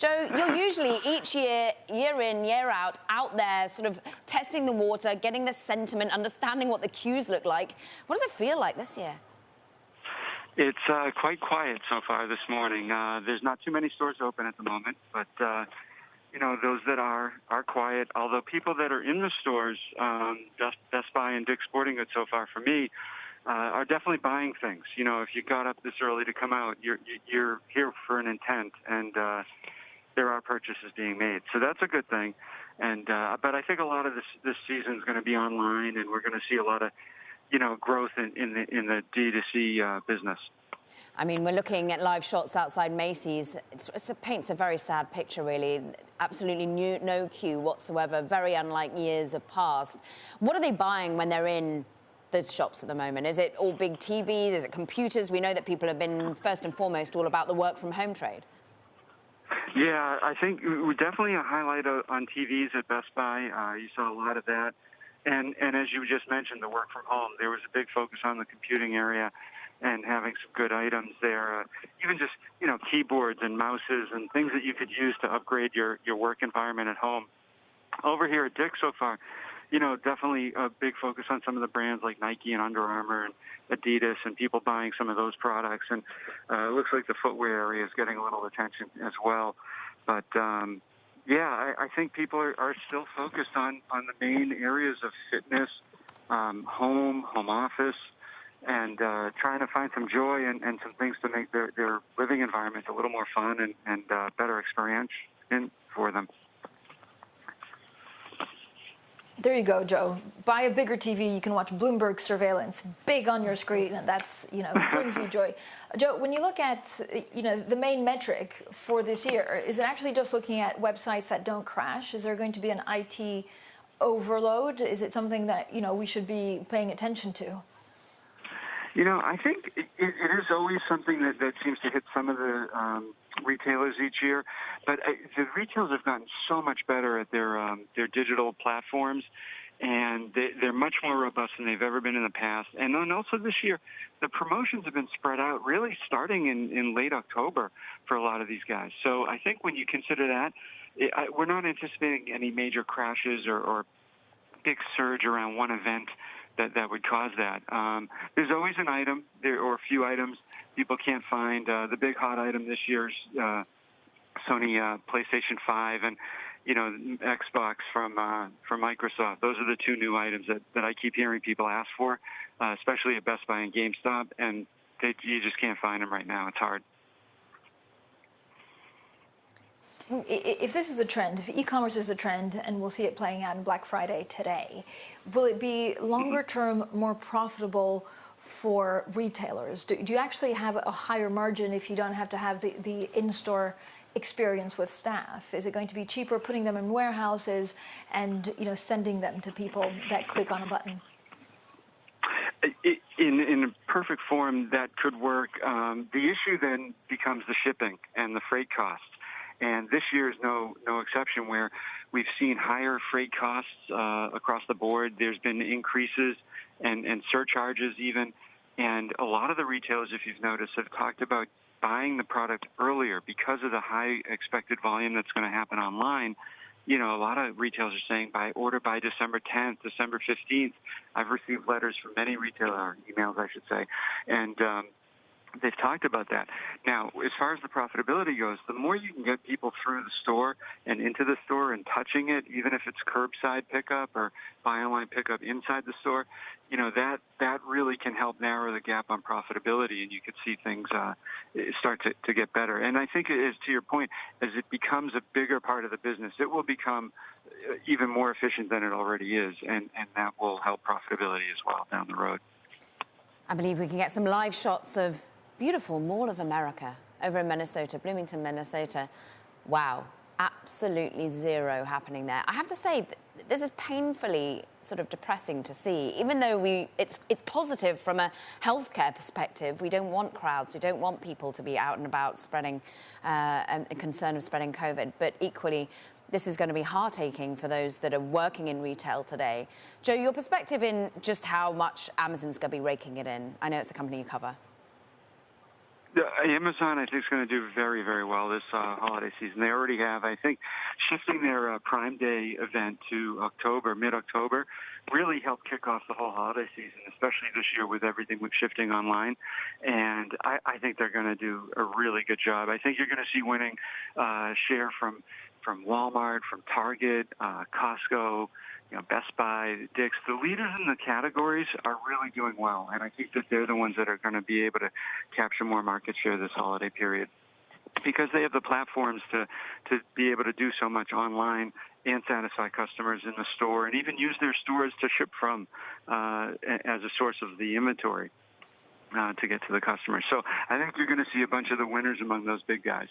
Joe, you're usually each year in, year out there, sort of testing the water, getting the sentiment, understanding what the queues look like. What does it feel like this year? It's quite quiet so far this morning. There's not too many stores open at the moment, but those that are quiet. Although people that are in the stores, Best Buy and Dick's Sporting Goods so far for me, are definitely buying things. You know, if you got up this early to come out, you're here for an intent, and there are purchases being made. So that's a good thing. And but I think a lot of this season is going to be online, and we're going to see a lot of growth in the D2C business. I mean, we're looking at live shots outside Macy's. It paints a very sad picture, really. Absolutely no queue whatsoever, very unlike years of past. What are they buying when they're in the shops at the moment? Is it all big TVs? Is it computers? We know that people have been, first and foremost, all about the work-from-home trade. Yeah, I think we definitely a highlight on TVs at Best Buy. You saw a lot of that. And as you just mentioned, the work from home, there was a big focus on the computing area and having some good items there. Even just, keyboards and mouses and things that you could use to upgrade your work environment at home. Over here at Dick's so far, definitely a big focus on some of the brands like Nike and Under Armour and Adidas and people buying some of those products. And it looks like the footwear area is getting a little attention as well. But, I think people are still focused on the main areas of fitness, home office, and trying to find some joy and some things to make their living environment a little more fun and better experience for them. There you go, Joe. Buy a bigger TV. You can watch Bloomberg Surveillance big on your screen, and that's, brings you joy. Joe, when you look at, the main metric for this year, is it actually just looking at websites that don't crash? Is there going to be an IT overload? Is it something that, we should be paying attention to? I think it is always something that seems to hit some of the retailers each year. But the retailers have gotten so much better at their digital platforms, and they're much more robust than they've ever been in the past. And then also this year, the promotions have been spread out really starting in late October for a lot of these guys. So I think when you consider that, we're not anticipating any major crashes or big surge around one event that would cause that. There's always an item or a few items people can't find. The big hot item this year is Sony PlayStation 5 and Xbox from Microsoft. Those are the two new items that I keep hearing people ask for, especially at Best Buy and GameStop, and you just can't find them right now. It's hard. If this is a trend, if e-commerce is a trend, and we'll see it playing out in Black Friday today, will it be longer term more profitable for retailers? Do you actually have a higher margin if you don't have to have the in-store experience with staff? Is it going to be cheaper putting them in warehouses and sending them to people that click on a button? In a perfect form, that could work. The issue then becomes the shipping and the freight costs. And this year is no exception, where we've seen higher freight costs across the board. There's been increases and surcharges even. And a lot of the retailers, if you've noticed, have talked about buying the product earlier because of the high expected volume that's going to happen online. A lot of retailers are saying order by December 10th, December 15th. I've received letters from many retailers, emails I should say, and they've talked about that. Now, as far as the profitability goes, the more you can get people through the store and into the store and touching it, even if it's curbside pickup or buy online pickup inside the store, that really can help narrow the gap on profitability, and you could see things start to get better. And I think, as to your point, as it becomes a bigger part of the business, it will become even more efficient than it already is, and that will help profitability as well down the road. I believe we can get some live shots of beautiful Mall of America over in Minnesota, Bloomington, Minnesota. Wow, absolutely zero happening there. I have to say, this is painfully sort of depressing to see. Even though it's positive from a healthcare perspective, we don't want crowds, we don't want people to be out and about spreading and concern of spreading COVID. But equally, this is going to be heart-aching for those that are working in retail today. Joe, your perspective in just how much Amazon's going to be raking it in. I know it's a company you cover. Amazon, I think, is going to do very, very well this holiday season. They already have, I think, shifting their Prime Day event to October, mid-October, really helped kick off the whole holiday season, especially this year with everything with shifting online. And I think they're going to do a really good job. I think you're going to see winning share from Walmart, from Target, Costco, Best Buy, Dick's. The leaders in the categories are really doing well, and I think that they're the ones that are going to be able to capture more market share this holiday period because they have the platforms to be able to do so much online and satisfy customers in the store and even use their stores to ship from as a source of the inventory to get to the customers. So I think you're going to see a bunch of the winners among those big guys.